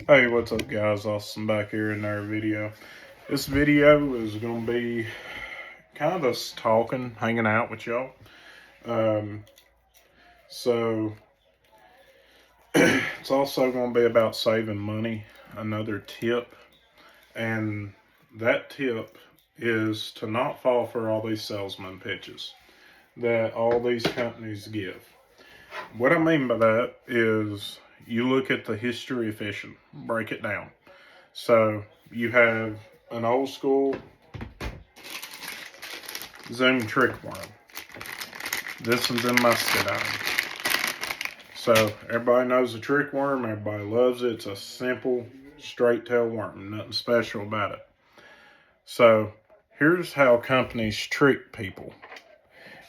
Hey, what's up, guys? Austin back here in our video. This video is going to be kind of us talking, hanging out with y'all. Um, so, it's also going to be about saving money. Another tip, and that tip is to not fall for all these salesman pitches that all these companies give. What I mean by that is you look at the history of fishing, break it down. So, you have an old school Zoom trick worm. This one's in muscadine. So everybody knows the trick worm. Everybody loves it. It's a simple straight tail worm. Nothing special about it. So here's how companies trick people: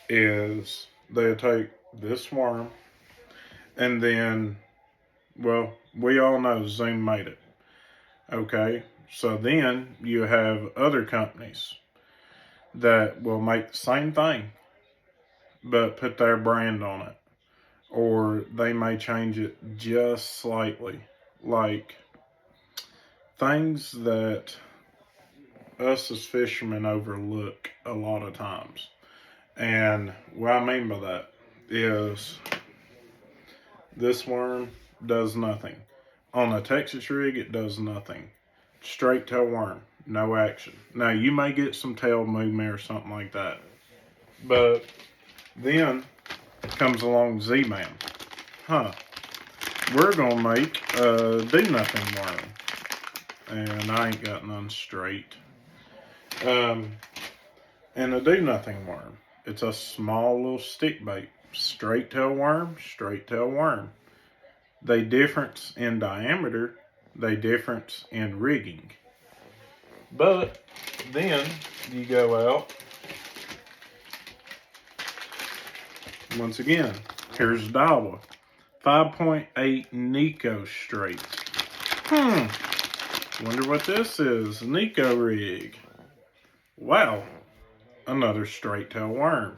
is they take this worm and then, well, we all know Zoom made it. Okay, so then you have other companies that will make the same thing but put their brand on it, or they may change it just slightly. Like things that us as fishermen overlook a lot of times. And what I mean by that is this worm does nothing. On a Texas rig, it does nothing. Straight tail worm, no action. Now, you may get some tail movement or something like that. But then comes along Z-Man. We're going to make a do-nothing worm. And I ain't got none straight. And a do-nothing worm. It's a small little stick bait. Straight tail worm, straight tail worm. They difference in diameter. They difference in rigging. But then you go out. Once again, here's Daiwa. 5.8 Nico straight. Wonder what this is. Nico rig. Wow. Another straight tail worm.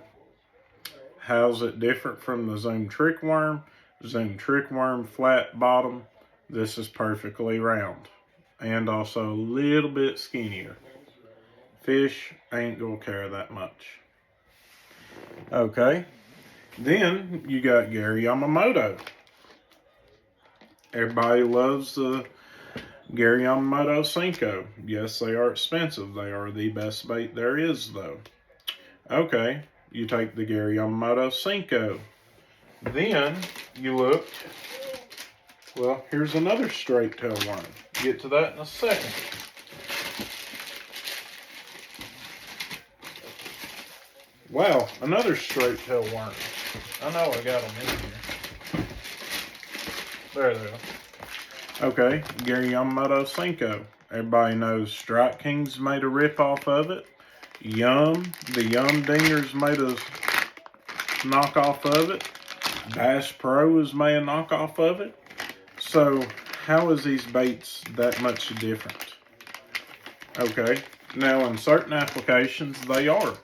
How's it different from the Zoom trick worm? Zoom trick worm flat bottom. This is perfectly round. And also a little bit skinnier. Fish ain't gonna care that much. Okay. Then you got Gary Yamamoto. Everybody loves the Gary Yamamoto Senko. Yes, they are expensive. They are the best bait there is, though. Okay, you take the Gary Yamamoto Senko. Then you look. Well, here's another straight tail worm. Get to that in a second. Wow, another straight tail worm. I know I got them in here. There they are. Okay, Gary Yamamoto Senko. Everybody knows Strike King's made a rip off of it. The Yum Dinger's made a knockoff of it. Bass Pro has made a knockoff of it. So, how is these baits that much different? Okay, now in certain applications they are.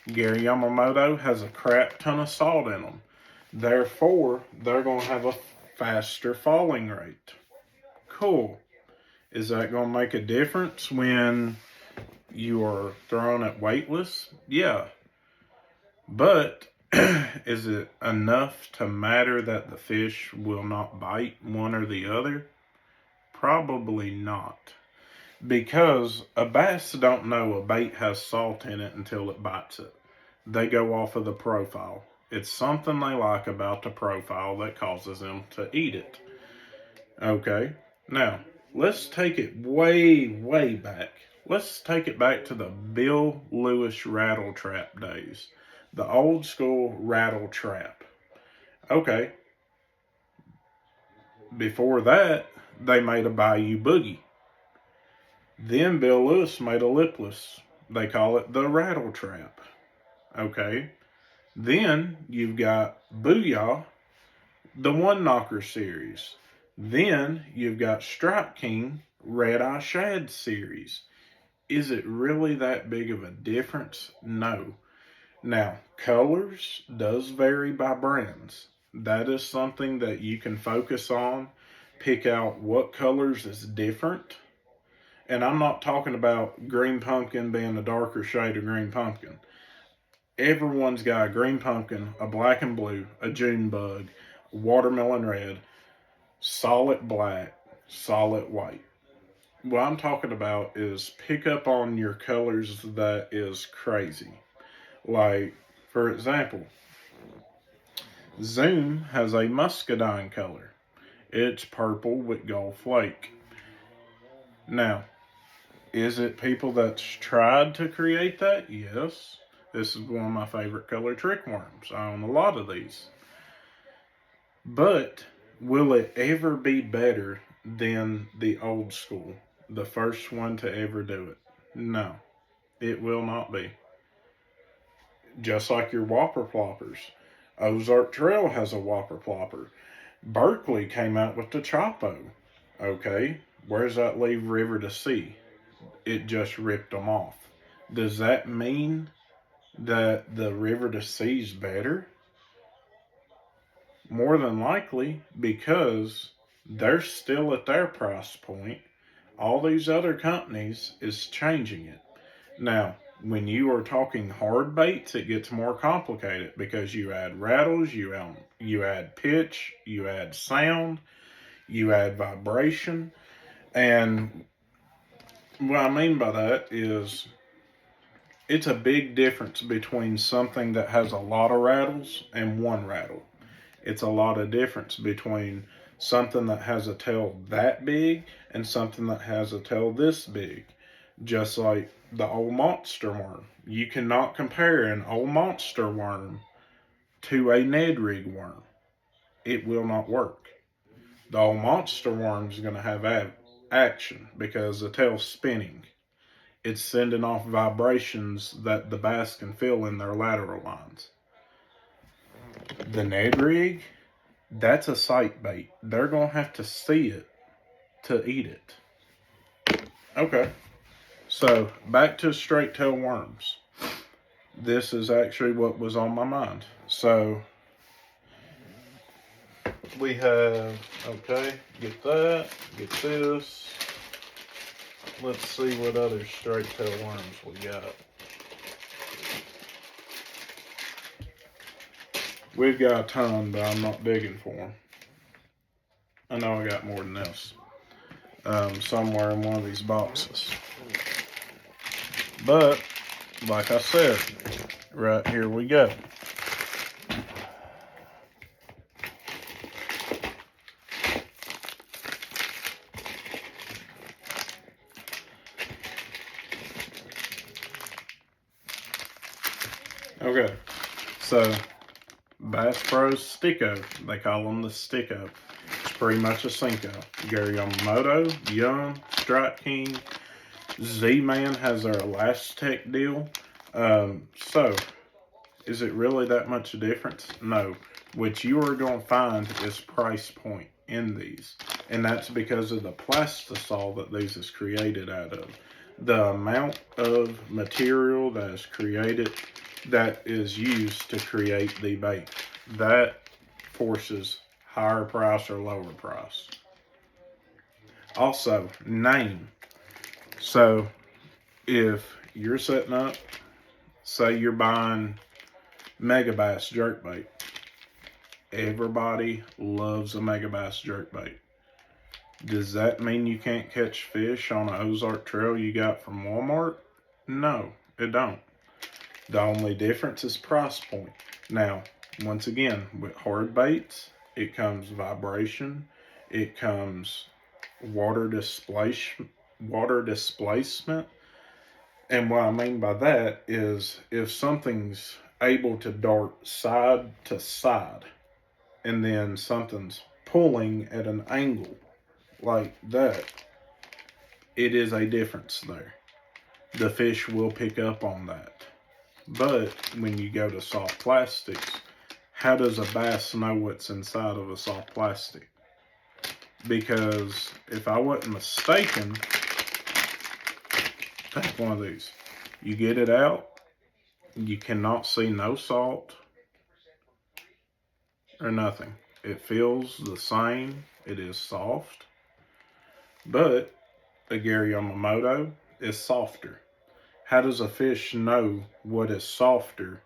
Gary Yamamoto has a crap ton of salt in them. Therefore, they're going to have a faster falling rate. Cool. Is that going to make a difference when you are throwing it weightless? Yeah. But is it enough to matter that the fish will not bite one or the other? Probably not. Because a bass don't know a bait has salt in it until it bites it. They go off of the profile. It's something they like about the profile that causes them to eat it. Okay, now let's take it way, way back. Let's take it back to the Bill Lewis rattle trap days. The old school rattle trap. Okay, before that, they made a Bayou Boogie. Then Bill Lewis made a lipless. They call it the rattle trap. Okay, then you've got Booyah, the One Knocker series. Then you've got Strike King, Red Eye Shad series. Is it really that big of a difference? No. Now, colors does vary by brands. That is something that you can focus on pick out what colors is different. And I'm not talking about green pumpkin being a darker shade of green pumpkin. Everyone's got a green pumpkin, a black and blue, a June bug, watermelon red, solid black, solid white. What I'm talking about is pick up on your colors that is crazy. Like, for example, Zoom has a muscadine color. It's purple with gold flake. Now, is it people that's tried to create that? Yes. This is one of my favorite color trick worms. I own a lot of these. But will it ever be better than the old school? The first one to ever do it? No, it will not be. Just like your Whopper Ploppers. Ozark Trail has a Whopper Plopper. Berkeley came out with the Chapo. Okay, where does that leave River to Sea? It just ripped them off. Does that mean that the River to Sea is better? More than likely, because they're still at their price point. All these other companies is changing it. Now, when you are talking hard baits, it gets more complicated because you add rattles, you add pitch, you add sound, you add vibration. And what I mean by that is it's a big difference between something that has a lot of rattles and one rattle. It's a lot of difference between something that has a tail that big and something that has a tail this big. Just like the old monster worm. You cannot compare an old monster worm to a Ned rig worm. It will not work. The old monster worm is going to have action because the tail's spinning. It's sending off vibrations that the bass can feel in their lateral lines. The Ned rig, that's a sight bait. They're going to have to see it to eat it. Okay. So, back to straight tail worms. This is actually what was on my mind. So, we have, okay, get that, get this. Let's see what other straight tail worms we got. We've got a ton, but I'm not digging for them. I know I got more than this. Somewhere in one of these boxes. But, like I said, right here we go. Okay, so Bass Pro's Sticko, they call them the Sticko. It's pretty much a Senko. Gary Yamamoto, Young, Strike King, Z-Man has their Elastic deal. So, is it really that much a difference? No. What you are going to find is price point in these. And that's because of the plastisol that these is created out of. The amount of material that is created, that is used to create the bait. That forces higher price or lower price. Also, name. So, if you're setting up, say you're buying Megabass jerkbait. Everybody loves a Megabass jerkbait. Does that mean you can't catch fish on an Ozark Trail you got from Walmart? No, it don't. The only difference is price point. Now, once again, with hard baits, it comes vibration, it comes water displacement. And what I mean by that is if something's able to dart side to side and then something's pulling at an angle like that, it is a difference there. The fish will pick up on that. But when you go to soft plastics, how does a bass know what's inside of a soft plastic? Because if I wasn't mistaken, take one of these. You get it out, you cannot see no salt or nothing. It feels the same It is soft, but a Gary Yamamoto is softer. How does a fish know what is softer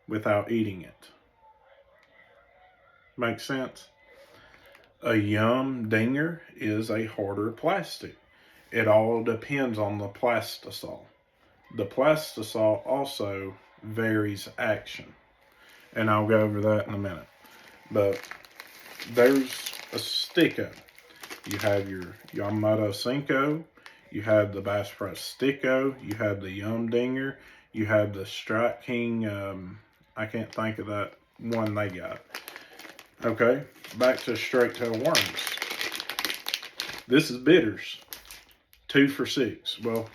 without eating it? Make sense? A Yum Dinger is a harder plastic. It all depends on the plastisol. The plastisol also varies action, and I'll go over that in a minute. But there's a Sticko. You have your Yamamoto Senko, you have the Bass Pro Sticko, you have the Yum Dinger, you have the Strike King, I can't think of that one they got. Okay, back to straight tail worms. This is bitters, 2 for $6. Well,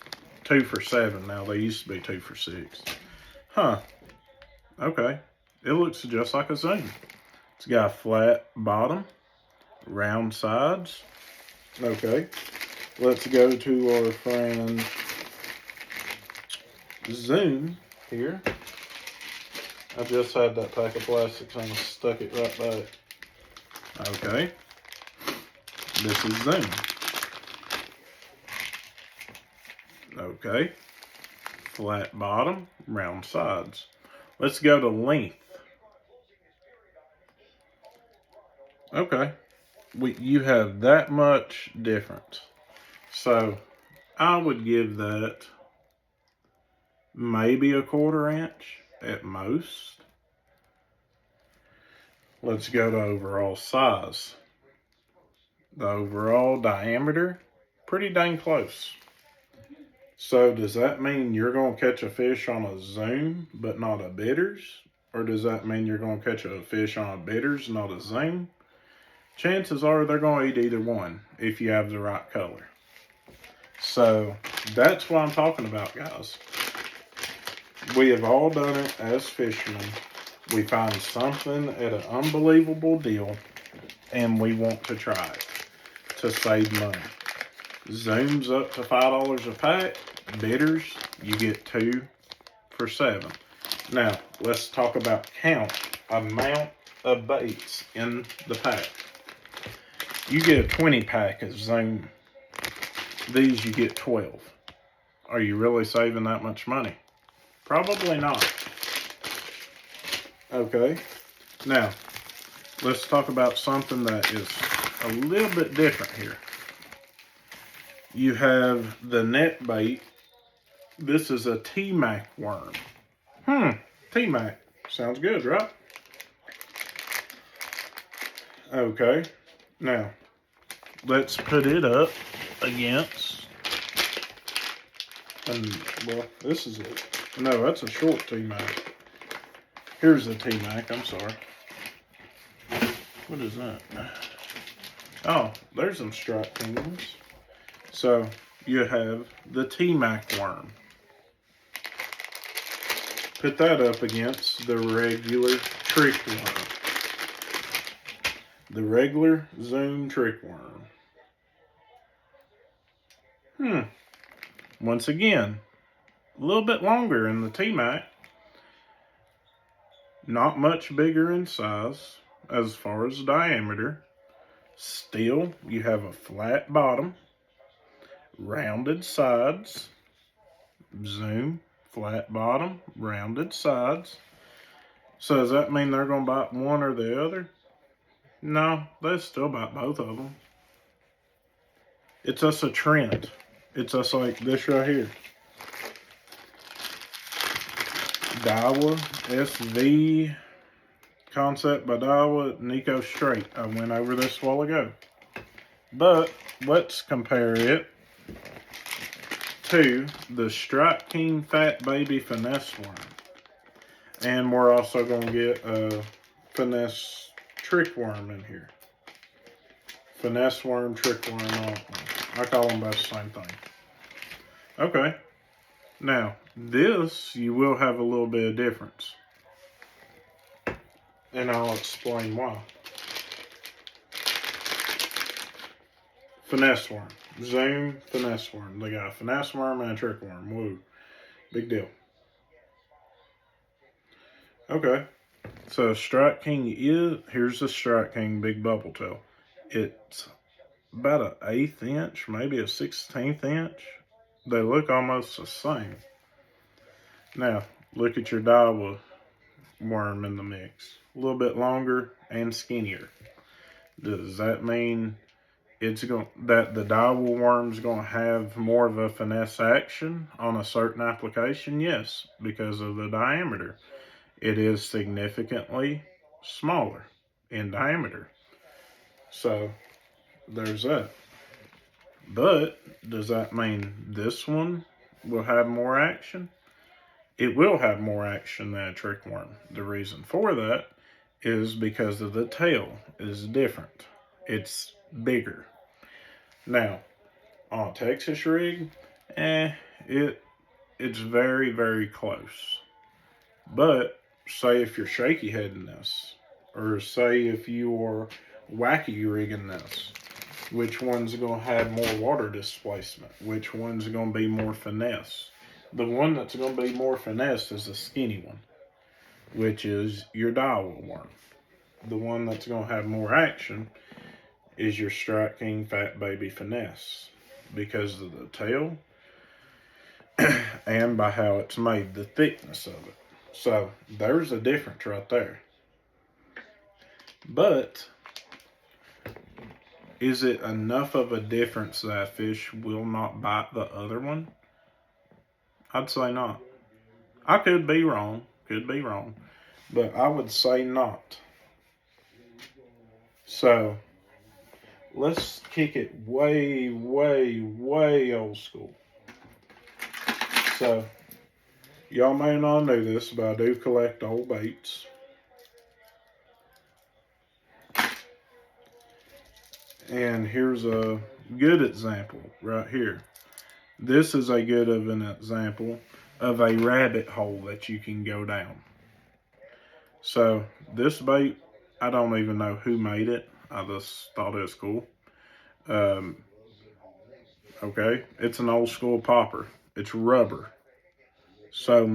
2 for $7 now. They used to be 2 for $6. Huh. Okay. It looks just like a Zoom. It's got a flat bottom, round sides. Okay. Let's go to our friend Zoom here. I just had that pack of plastics and I stuck it right back. Okay. This is Zoom. Okay. Flat bottom, round sides. Let's go to length. Okay. You have that much difference. So I would give that maybe a 1/4 inch at most. Let's go to overall size. The overall diameter, pretty dang close. So does that mean you're going to catch a fish on a Zoom but not a bitters? Or does that mean you're going to catch a fish on a bitters, not a Zoom? Chances are they're going to eat either one if you have the right color. So that's what I'm talking about, guys. We have all done it as fishermen. We find something at an unbelievable deal and we want to try it to save money. Zooms up to $5 a pack. Bitters, you get 2 for $7. Now, let's talk about amount of baits in the pack. You get a 20 pack of Zoom. These you get 12. Are you really saving that much money? Probably not. Okay. Now, let's talk about something that is a little bit different here. You have the net bait. This is a T-Mac worm. T-Mac. Sounds good, right? Okay. Now, let's put it up against, and well, this is it. No, that's a short T-Mac. Here's the T-Mac, I'm sorry. What is that? Oh, there's some Strike Kings. So, you have the T-Mac worm. Put that up against the regular trick worm. The regular Zoom trick worm. Once again, a little bit longer in the T-Mac. Not much bigger in size as far as diameter. Still, you have a flat bottom, rounded sides. Zoom, flat bottom, rounded sides. So does that mean they're going to bite one or the other? No, they still bite both of them. It's just a trend. It's just like this right here. Daiwa SV concept by Daiwa Nico Straight. I went over this a while ago. But let's compare it to the Strike King Fat Baby Finesse Worm. And we're also going to get a Finesse Trick Worm in here. Finesse Worm, Trick Worm, I call them both the same thing. Okay. Now, this, you will have a little bit of difference. And I'll explain why. Finesse Worm. Zoom, Finesse Worm. They got a Finesse Worm and a Trick Worm. Woo. Big deal. Okay. So, Strike King here's the Strike King Big Bubble Tail. It's about an 1/8 inch, maybe a 1/16 inch. They look almost the same. Now, look at your Daiwa worm in the mix. A little bit longer and skinnier. Does that mean that the Daiwa worm's going to have more of a finesse action on a certain application? Yes, because of the diameter. It is significantly smaller in diameter. So, there's that. But, does that mean this one will have more action? It will have more action than a trick worm. The reason for that is because of the tail is different. It's bigger. Now, on a Texas rig, it's very, very close. But, say if you're shaky heading this, or say if you're wacky rigging this, which one's going to have more water displacement? Which one's going to be more finesse? The one that's going to be more finesse is the skinny one, which is your Daiwa worm. The one that's going to have more action is your Strike King Fat Baby Finesse, because of the tail and by how it's made, the thickness of it. So there's a difference right there. But is it enough of a difference that a fish will not bite the other one? I'd say not. I could be wrong, but I would say not. So let's kick it way, way, way old school. So, y'all may not know this, but I do collect old baits. And here's a good example right here. This is a good of an example of a rabbit hole that you can go down. So, this bait, I don't even know who made it. I just thought it was cool. Okay, it's an old school popper. It's rubber. So I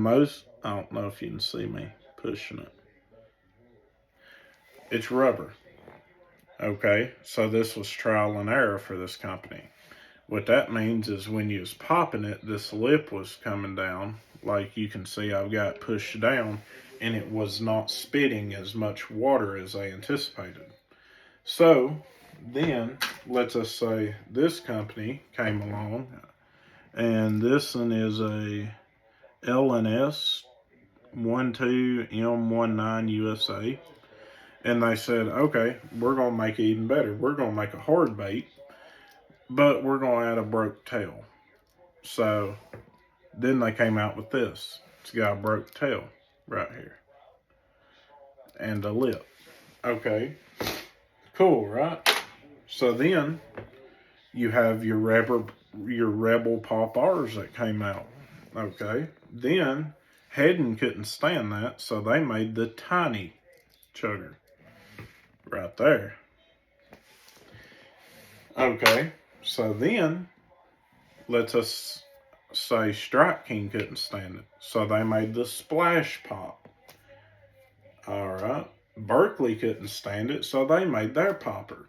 don't know if you can see me pushing it. It's rubber. Okay, so this was trial and error for this company. What that means is when you was popping it, this lip was coming down. Like you can see I've got pushed down, and it was not spitting as much water as I anticipated. So then, let's just say this company came along, and this one is a L&S 12M19 USA. And they said, okay, we're going to make it even better. We're going to make a hard bait, but we're going to add a broke tail. So then they came out with this. It's got a broke tail right here. And a lip. Okay. Cool, right? So then you have your Rebel Pop R's that came out. Okay. Then Heddon couldn't stand that, so they made the tiny chugger. Right there. Okay, so then let's us say Strike King couldn't stand it, so they made the Splash Pop. Alright, Berkley couldn't stand it, so they made their popper.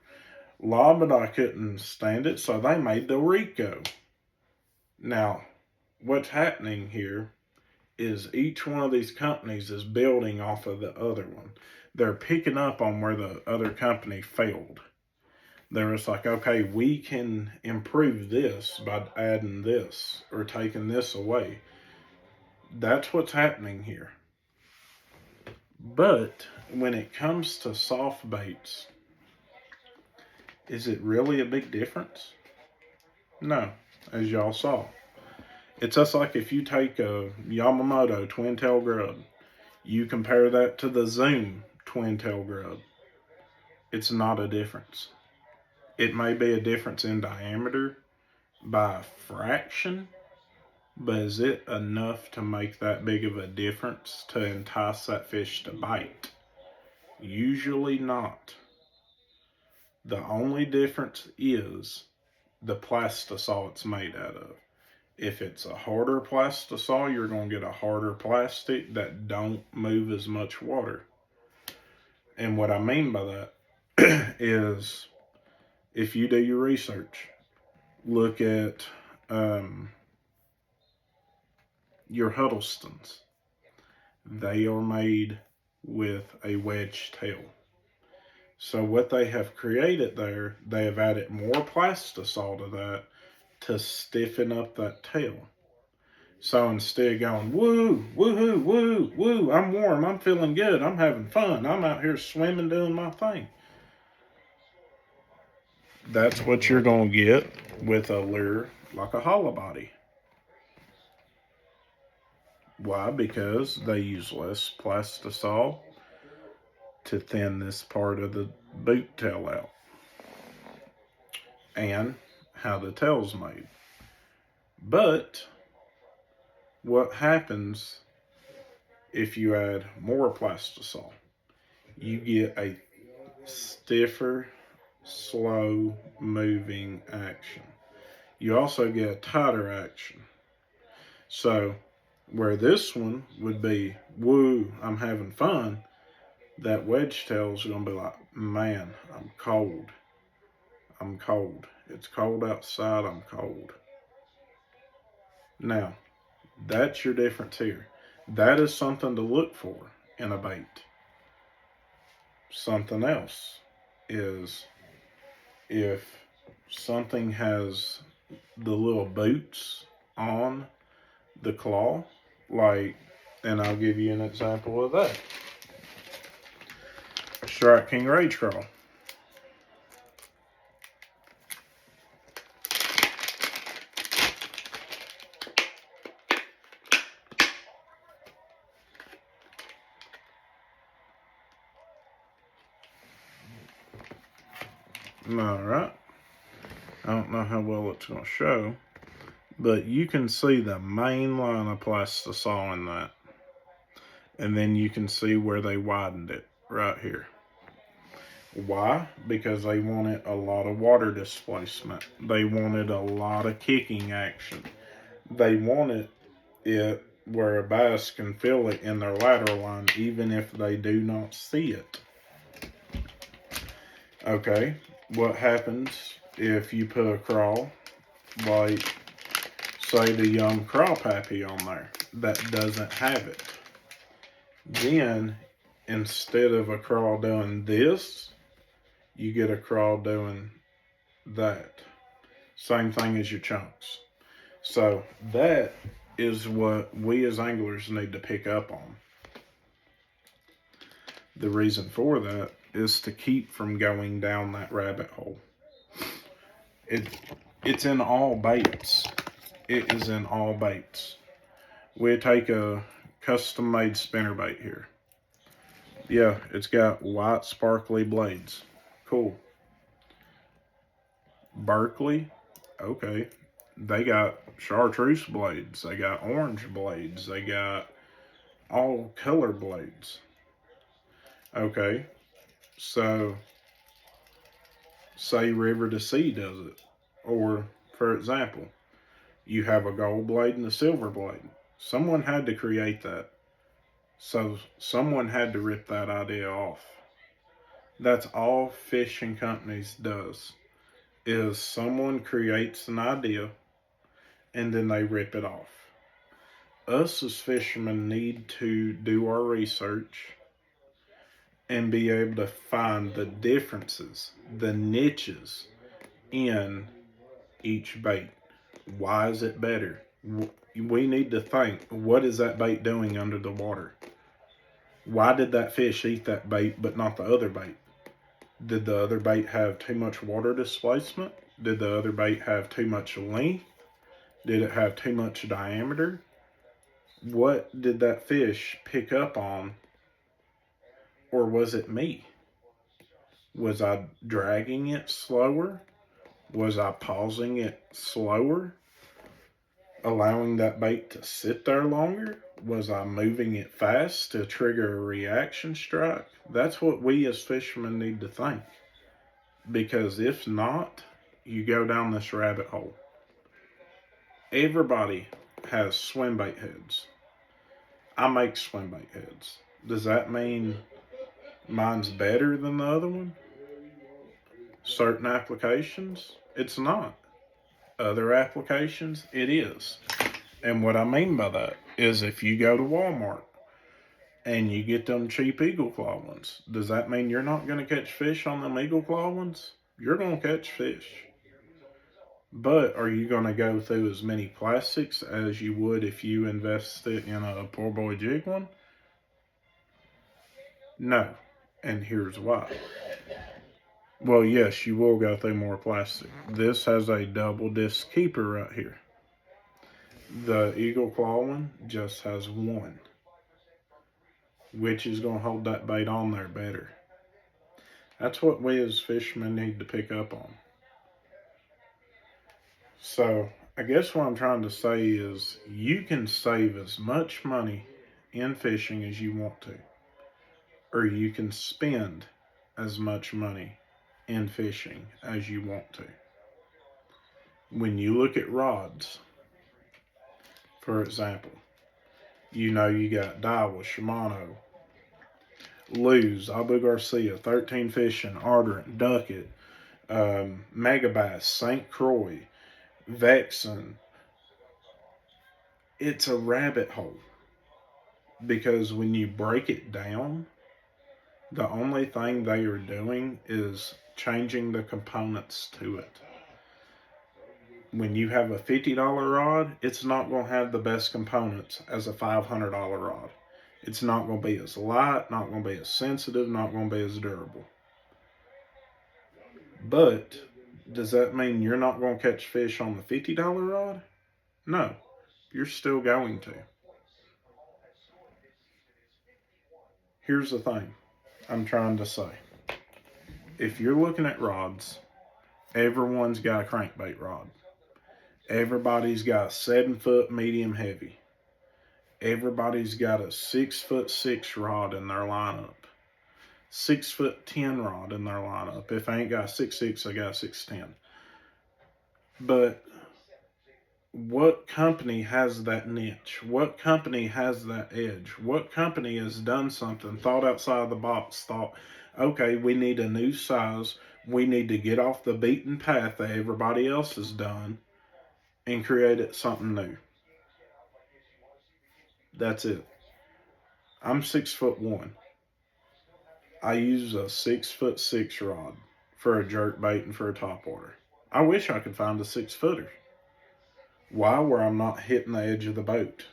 Labrador couldn't stand it, so they made the Rico. Now, what's happening here is each one of these companies is building off of the other one. They're picking up on where the other company failed. They're just like, okay, we can improve this by adding this or taking this away. That's what's happening here. But when it comes to soft baits, is it really a big difference? No, as y'all saw. It's just like if you take a Yamamoto twin tail grub, you compare that to the Zoom twin tail grub. It's not a difference. It may be a difference in diameter by a fraction, but is it enough to make that big of a difference to entice that fish to bite? Usually not. The only difference is the plastisol it's made out of. If it's a harder plastisol, you're going to get a harder plastic that don't move as much water. And what I mean by that is if you do your research, look at your Huddlestons. They are made with a wedge tail. So what they have created there, they have added more plastisol to that to stiffen up that tail. So instead of going, woo, woohoo, woo, woo, I'm warm, I'm feeling good, I'm having fun, I'm out here swimming doing my thing. That's what you're going to get with a lure like a hollow body. Why? Because they use less plastisol to thin this part of the boot tail out. And how the tail's made. But what happens if you add more plastisol? You get a stiffer, slow moving action. You also get a tighter action. So where this one would be, woo, I'm having fun, that wedge tail is going to be like, man, I'm cold. I'm cold. It's cold outside, I'm cold. Now, that's your difference here. That is something to look for in a bait. Something else is if something has the little boots on the claw, like, and I'll give you an example of that. Strike King Rage Craw. Alright. I don't know how well it's going to show, but you can see the main line of plastisol in that. And then you can see where they widened it right here. Why? Because they wanted a lot of water displacement. They wanted a lot of kicking action. They wanted it where a bass can feel it in their lateral line even if they do not see it. Okay, what happens if you put a craw, like say the young craw pappy on there, that doesn't have it? Then instead of a craw doing this, you get a craw doing that. Same thing as your chunks. So that is what we as anglers need to pick up on. The reason for that is to keep from going down that rabbit hole. It's in all baits. It is in all baits. We take a custom made spinnerbait here. Yeah, it's got white sparkly blades. Cool. Berkley, okay. They got chartreuse blades. They got orange blades. They got all color blades. Okay, so say River to Sea does it. Or, for example, you have a gold blade and a silver blade. Someone had to create that. So someone had to rip that idea off. That's all fishing companies does, is someone creates an idea and then they rip it off. Us as fishermen need to do our research and be able to find the differences, the niches in each bait. Why is it better? We need to think, what is that bait doing under the water? Why did that fish eat that bait but not the other bait? Did the other bait have too much water displacement? Did the other bait have too much length? Did it have too much diameter? What did that fish pick up on? Or was it me? Was I dragging it slower? Was I pausing it slower? Allowing that bait to sit there longer? Was I moving it fast to trigger a reaction strike? That's what we as fishermen need to think. Because if not, you go down this rabbit hole. Everybody has swim bait heads. I make swim bait heads. Does that mean mine's better than the other one? Certain applications, it's not. Other applications, it is. And what I mean by that is if you go to Walmart and you get them cheap Eagle Claw ones, does that mean you're not going to catch fish on them Eagle Claw ones? You're going to catch fish. But are you going to go through as many plastics as you would if you invested in a poor boy jig one? No. And here's why. Well, yes, you will go through more plastic. This has a double disc keeper right here. The Eagle Claw one just has one, which is going to hold that bait on there better. That's what we as fishermen need to pick up on. So, I guess what I'm trying to say is you can save as much money in fishing as you want to, or you can spend as much money in fishing as you want to. When you look at rods, for example, you know you got Daiwa, Shimano, Lew's, Abu Garcia, 13 Fishing, Ardent, Duckett, Megabass, St. Croix, Vexen. It's a rabbit hole because when you break it down, the only thing they are doing is changing the components to it. When you have a $50 rod, it's not going to have the best components as a $500 rod. It's not going to be as light, not going to be as sensitive, not going to be as durable. But does that mean you're not going to catch fish on the $50 rod? No, you're still going to. Here's the thing I'm trying to say. If you're looking at rods, everyone's got a crankbait rod. Everybody's got a 7-foot medium heavy. Everybody's got a 6'6" rod in their lineup. 6'10" rod in their lineup. If I ain't got a 6'6", I got a 6'10". But what company has that niche? What company has that edge? What company has done something, thought outside the box, thought, okay, we need a new size. We need to get off the beaten path that everybody else has done and create something new. That's it. I'm 6'1". I use a 6'6" rod for a jerk bait and for a topwater. I wish I could find a 6-footer. Why? Where I'm not hitting the edge of the boat.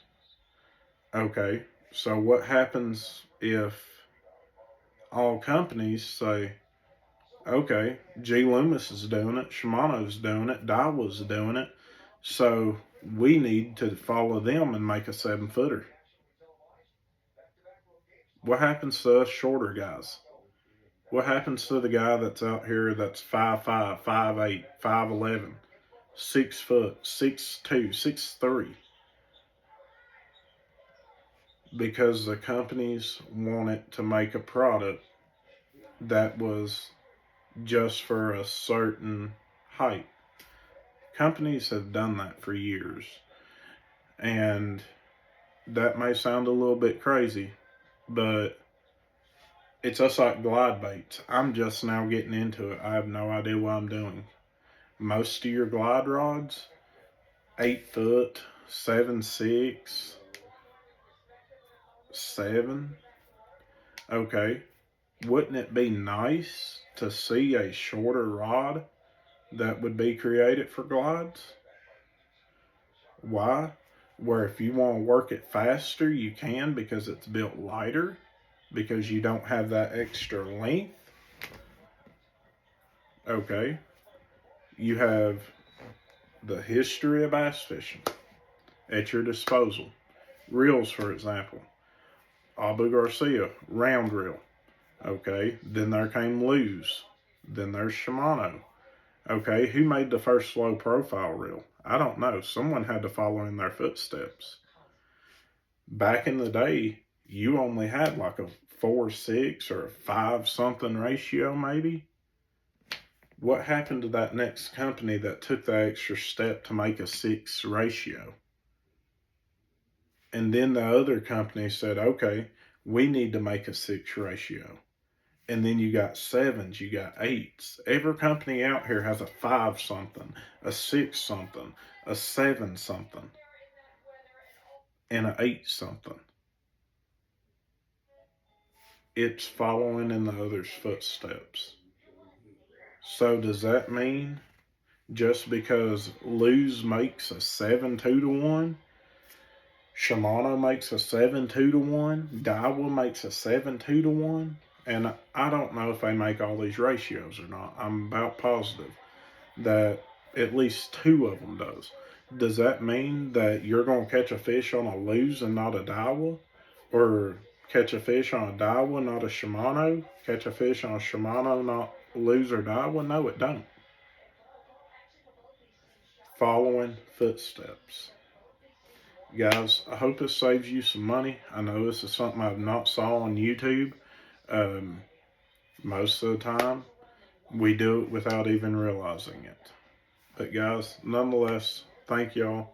Okay, so what happens if all companies say, okay, G. Loomis is doing it, Shimano's doing it, Daiwa's doing it, so we need to follow them and make a 7-footer. What happens to us shorter guys? What happens to the guy that's out here that's 5'5", 5'8", 5'11", 6 foot, 6'2", 6'3"? Because the companies wanted to make a product that was just for a certain height. Companies have done that for years. And that may sound a little bit crazy, but it's just like glide baits. I'm just now getting into it. I have no idea what I'm doing. Most of your glide rods, 8 foot, 7'6", 7. Okay, wouldn't it be nice to see a shorter rod that would be created for glides? Why? Where if you want to work it faster, you can because it's built lighter, because you don't have that extra length. Okay, you have the history of bass fishing at your disposal. Reels, for example. Abu Garcia, round reel. Okay, then there came Lew's. Then there's Shimano. Okay, who made the first low profile reel? I don't know. Someone had to follow in their footsteps. Back in the day, you only had like a 4:6 or a 5-something ratio maybe. What happened to that next company that took the extra step to make a 6 ratio? And then the other company said, okay, we need to make a 6 ratio. And then you got 7s, you got 8s. Every company out here has a 5 something, a 6 something, a 7 something, and a 8 something. It's following in the other's footsteps. So does that mean just because Lew's makes a 7-2-1, Shimano makes a 7-2-1, Daiwa makes a 7-2-1, and I don't know if they make all these ratios or not. I'm about positive that at least 2 of them does. Does that mean that you're going to catch a fish on a Lew's and not a Daiwa? Or catch a fish on a Daiwa, not a Shimano? Catch a fish on a Shimano, not Lew's or Daiwa? No, it don't. Following footsteps. Guys, I hope this saves you some money. I know this is something I've not saw on YouTube. Most of the time, we do it without even realizing it. But guys, nonetheless, thank y'all.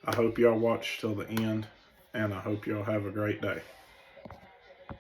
I hope y'all watch till the end, and I hope y'all have a great day.